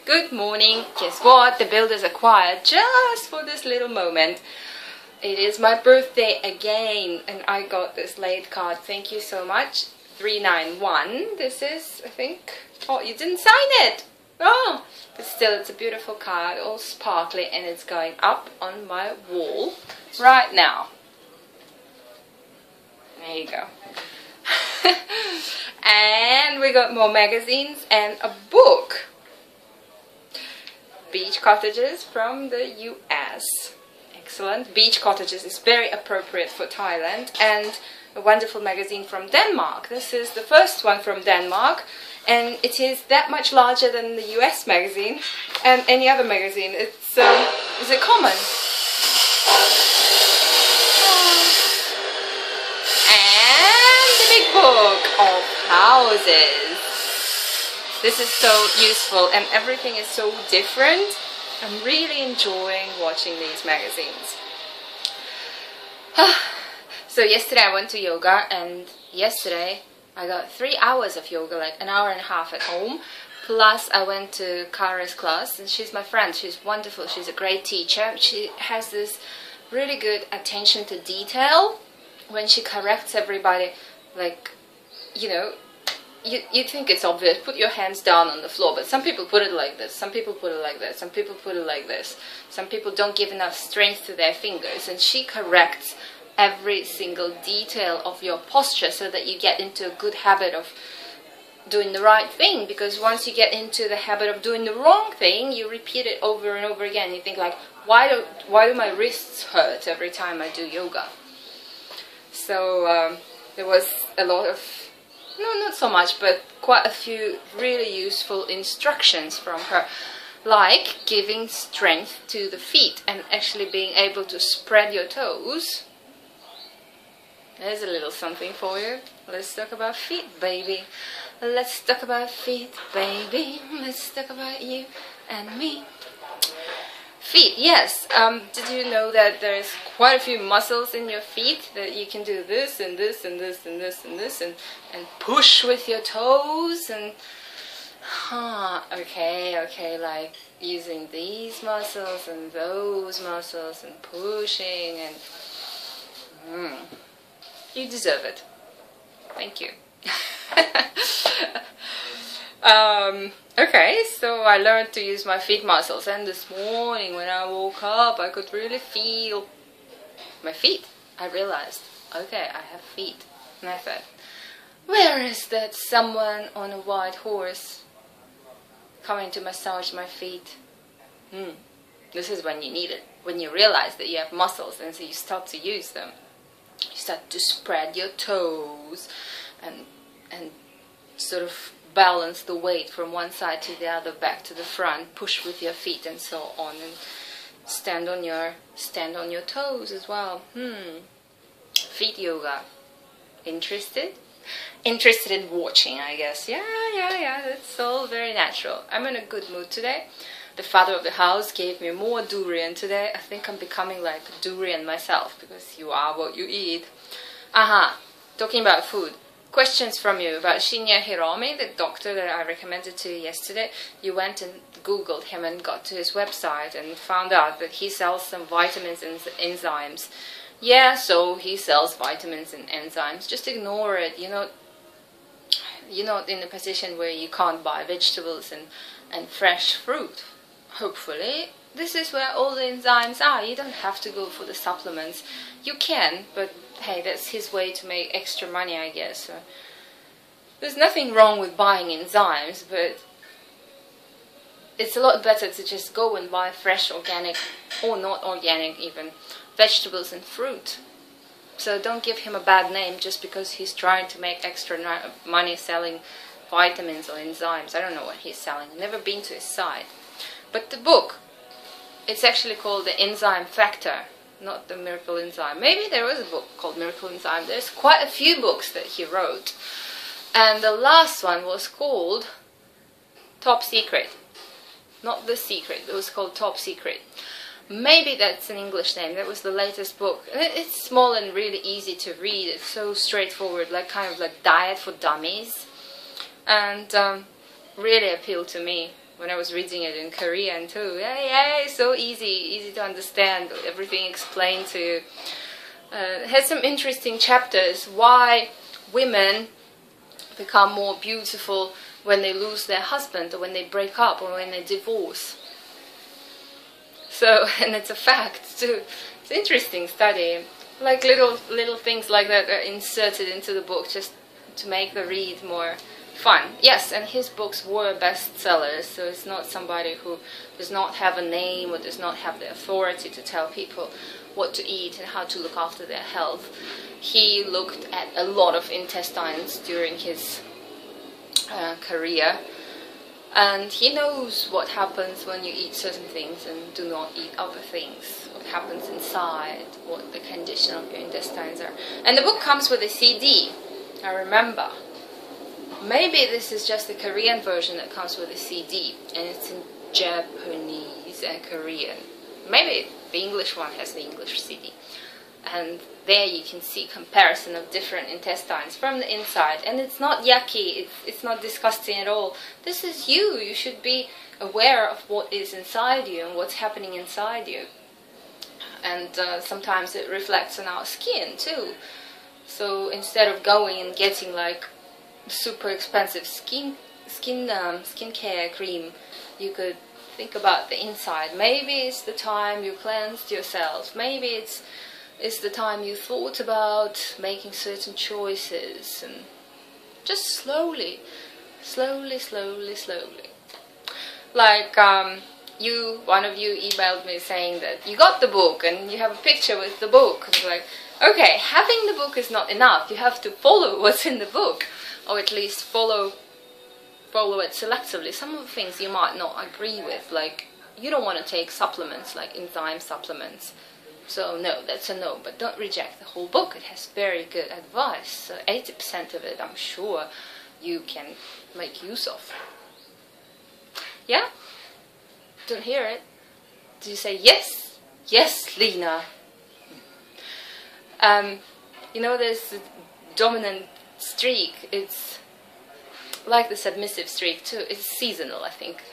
Good morning. Guess what? The builders are quiet just for this little moment. It is my birthday again and I got this late card. Thank you so much. 391. This is, I think. Oh, you didn't sign it. Oh, but still it's a beautiful card, all sparkly, and it's going up on my wall right now. There you go. And we got more magazines and a book. Beach Cottages from the US. Excellent. Beach Cottages is very appropriate for Thailand. And a wonderful magazine from Denmark. This is the first one from Denmark. And it is that much larger than the US magazine and any other magazine. It's is it common? And the big book of houses. This is so useful and everything is so different. I'm really enjoying watching these magazines. So yesterday I went to yoga, and yesterday I got 3 hours of yoga, like an hour and a half at home. Plus I went to Kara's class, and she's my friend. She's wonderful. She's a great teacher. She has this really good attention to detail when she corrects everybody. Like, you know, you think it's obvious, put your hands down on the floor, but some people put it like this, some people put it like this, some people put it like this. Some people don't give enough strength to their fingers, and she corrects every single detail of your posture so that you get into a good habit of doing the right thing. Because once you get into the habit of doing the wrong thing, you repeat it over and over again. You think like, why do my wrists hurt every time I do yoga? So there was a lot of, no, not so much, but quite a few really useful instructions from her, like giving strength to the feet and actually being able to spread your toes. There's a little something for you. Let's talk about feet, baby. Let's talk about feet, baby. Let's talk about you and me. Feet, yes. Did you know that there's quite a few muscles in your feet that you can do this and this and this and this and this and push with your toes and okay, like using these muscles and those muscles and pushing and you deserve it. Thank you. Okay, so I learned to use my feet muscles, and this morning when I woke up I could really feel my feet. I realized, okay, I have feet. And I thought, where is that someone on a white horse coming to massage my feet? This is when you need it, when you realize that you have muscles, and so you start to use them. You start to spread your toes and sort of balance the weight from one side to the other, back to the front, push with your feet and so on, and stand on your toes as well. Feet yoga. Interested? Interested in watching, I guess. Yeah, that's all very natural. I'm in a good mood today. The father of the house gave me more durian today. I think I'm becoming like a durian myself, because you are what you eat. Talking about food. Questions from you about Shinya Hiromi, the doctor that I recommended to you yesterday. You went and googled him and got to his website and found out that he sells some vitamins and enzymes. Yeah, so he sells vitamins and enzymes. Just ignore it. You're not in a position where you can't buy vegetables and fresh fruit. Hopefully, this is where all the enzymes are. You don't have to go for the supplements. You can, but hey, that's his way to make extra money, I guess. So, there's nothing wrong with buying enzymes, but it's a lot better to just go and buy fresh, organic, or not organic even, vegetables and fruit. So don't give him a bad name just because he's trying to make extra money selling vitamins or enzymes. I don't know what he's selling. I've never been to his site. But the book, it's actually called The Enzyme Factor, not The Miracle Enzyme. Maybe there was a book called Miracle Enzyme. There's quite a few books that he wrote. And the last one was called Top Secret. Not The Secret, it was called Top Secret. Maybe that's an English name. That was the latest book. It's small and really easy to read. It's so straightforward, like kind of like diet for dummies. And really appealed to me. when I was reading it in Korean too. Yeah, so easy to understand, everything explained to you. It has some interesting chapters, why women become more beautiful when they lose their husband, or when they break up, or when they divorce. So, and it's a fact too. It's an interesting study. Like little things like that are inserted into the book just to make the read more fun. Yes, and his books were bestsellers, so it's not somebody who does not have a name or does not have the authority to tell people what to eat and how to look after their health. He looked at a lot of intestines during his career, and he knows what happens when you eat certain things and do not eat other things, what happens inside, what the condition of your intestines are. And the book comes with a CD, I remember. Maybe this is just the Korean version that comes with a CD, and it's in Japanese and Korean. Maybe the English one has the English CD. And there you can see comparison of different intestines from the inside. And it's not yucky, it's not disgusting at all. This is you. You should be aware of what is inside you and what's happening inside you. And sometimes it reflects on our skin too. So instead of going and getting like super expensive skincare cream, you could think about the inside. Maybe it's the time you cleansed yourself. Maybe it's the time you thought about making certain choices, and just slowly. Like one of you emailed me saying that you got the book and you have a picture with the book. And it's like, okay, having the book is not enough. You have to follow what's in the book, or at least follow it selectively. Some of the things you might not agree with, like you don't want to take supplements like enzyme supplements. So no, that's a no, but don't reject the whole book. It has very good advice. So 80% of it, I'm sure, you can make use of. Yeah? Don't hear it? Do you say yes? Yes, Lena. You know, there's a dominant streak. It's like the submissive streak too. It's seasonal, I think.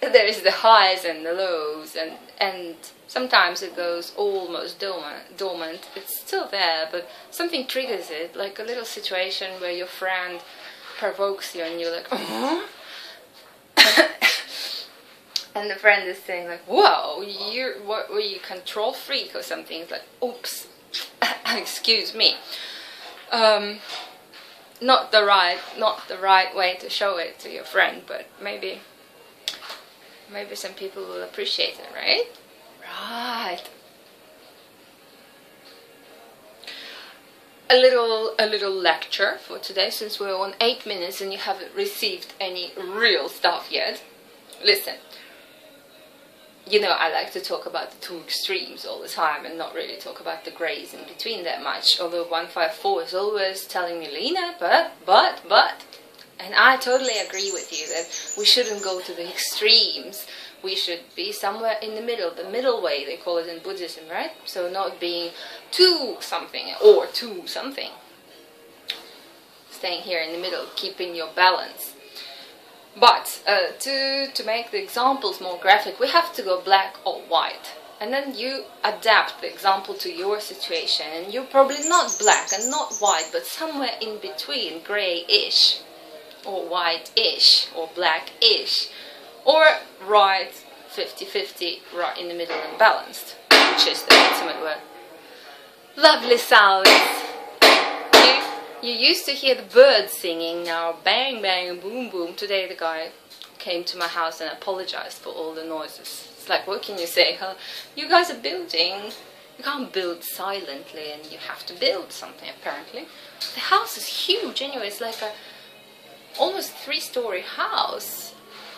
There is the highs and the lows, and sometimes it goes almost dormant. It's still there, but something triggers it, like a little situation where your friend provokes you and you're like, and the friend is saying like, whoa, what were you, control freak or something? It's like, oops, excuse me. Not the right way to show it to your friend, but maybe some people will appreciate it, right? Right. A little lecture for today, since we're on 8 minutes and you haven't received any real stuff yet. Listen. You know, I like to talk about the two extremes all the time and not really talk about the grays in between that much. Although 154 is always telling me, Lena, but. And I totally agree with you that we shouldn't go to the extremes. We should be somewhere in the middle way, they call it in Buddhism, right? So not being too something or too something. Staying here in the middle, keeping your balance. But to make the examples more graphic, we have to go black or white. And then you adapt the example to your situation. And you're probably not black and not white, but somewhere in between, grey-ish, or white-ish, or black-ish. Or right 50-50, right in the middle and balanced, which is the ultimate word. Lovely sounds. You used to hear the birds singing, now bang bang boom boom. Today the guy came to my house and apologized for all the noises. It's like, what can you say? Huh? You guys are building. You can't build silently, and you have to build something apparently. The house is huge anyway. It's like a almost 3-story house.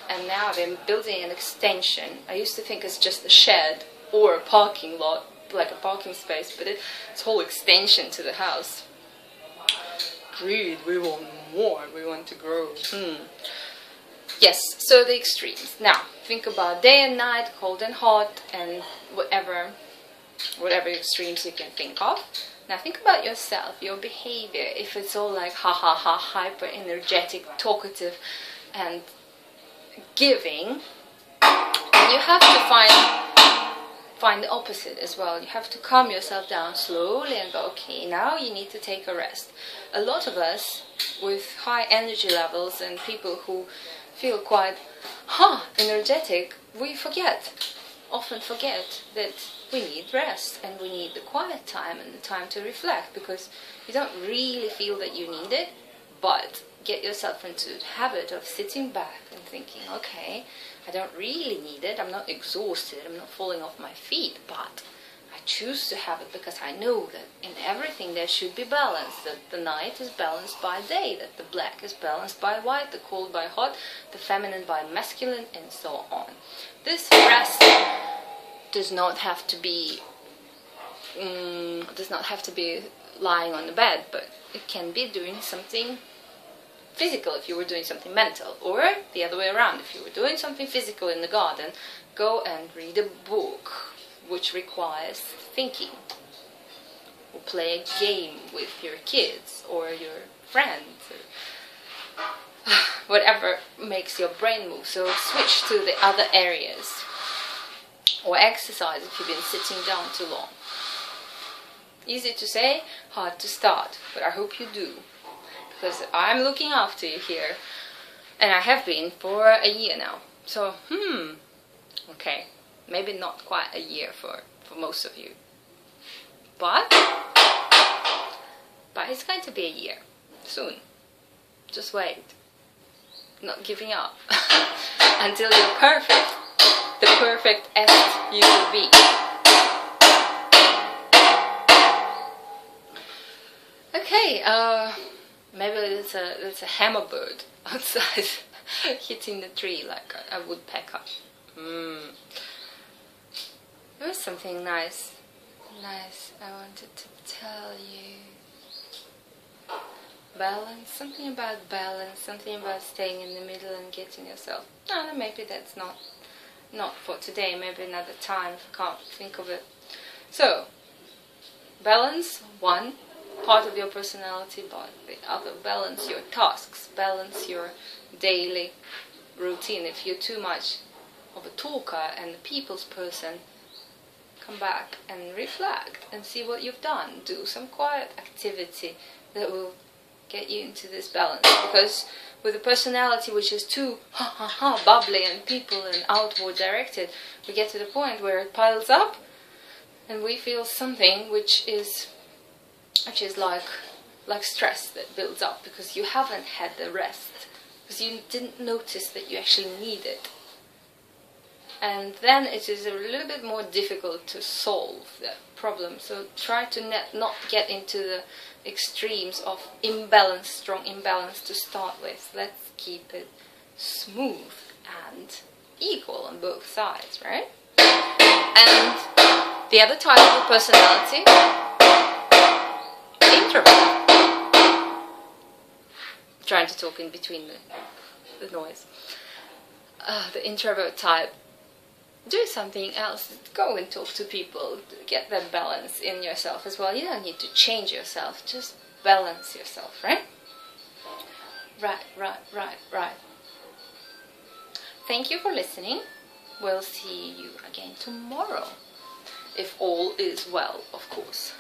And now they're building an extension. I used to think it's just a shed or a parking lot, like a parking space, but it's a whole extension to the house. Greed, we want more, we want to grow. Yes, so the extremes. Now, think about day and night, cold and hot, and whatever extremes you can think of. Now think about yourself, your behavior. If it's all like ha ha ha, hyper energetic, talkative, and giving, and you have to find the opposite as well. You have to calm yourself down slowly and go, okay, now you need to take a rest. A lot of us with high energy levels and people who feel quite energetic, we often forget that we need rest and we need the quiet time and the time to reflect, because you don't really feel that you need it, but get yourself into the habit of sitting back and thinking, okay, I don't really need it, I'm not exhausted, I'm not falling off my feet, but I choose to have it because I know that in everything there should be balance, that the night is balanced by day, that the black is balanced by white, the cold by hot, the feminine by masculine, and so on. This rest does not have to be lying on the bed, but it can be doing something physical if you were doing something mental, or the other way around. If you were doing something physical in the garden, go and read a book which requires thinking, or play a game with your kids or your friends, or whatever makes your brain move. So switch to the other areas, or exercise if you've been sitting down too long. Easy to say, hard to start, but I hope you do, because I'm looking after you here, and I have been for a year now. So, okay, maybe not quite a year for most of you, but it's going to be a year soon. Just wait, not giving up until you're perfect, the perfect as you could be. Okay, maybe there's a hammerbird outside hitting the tree like a woodpecker. There was something nice I wanted to tell you. Balance, something about balance, something about staying in the middle and getting yourself. No, maybe that's not for today, maybe another time if I can't think of it. So, balance, one part of your personality, but the other, balance your tasks, balance your daily routine. If you're too much of a talker and a people's person, come back and reflect and see what you've done. Do some quiet activity that will get you into this balance, because with a personality which is too bubbly and people and outward directed, we get to the point where it piles up and we feel something which is like stress that builds up because you haven't had the rest, because you didn't notice that you actually need it. And then it is a little bit more difficult to solve the problem. So try to not get into the extremes of imbalance, strong imbalance to start with. Let's keep it smooth and equal on both sides, right? And the other type of personality, introvert. I'm trying to talk in between the noise. The introvert type. Do something else. Go and talk to people. Get that balance in yourself as well. You don't need to change yourself. Just balance yourself, right? Right. Thank you for listening. We'll see you again tomorrow. If all is well, of course.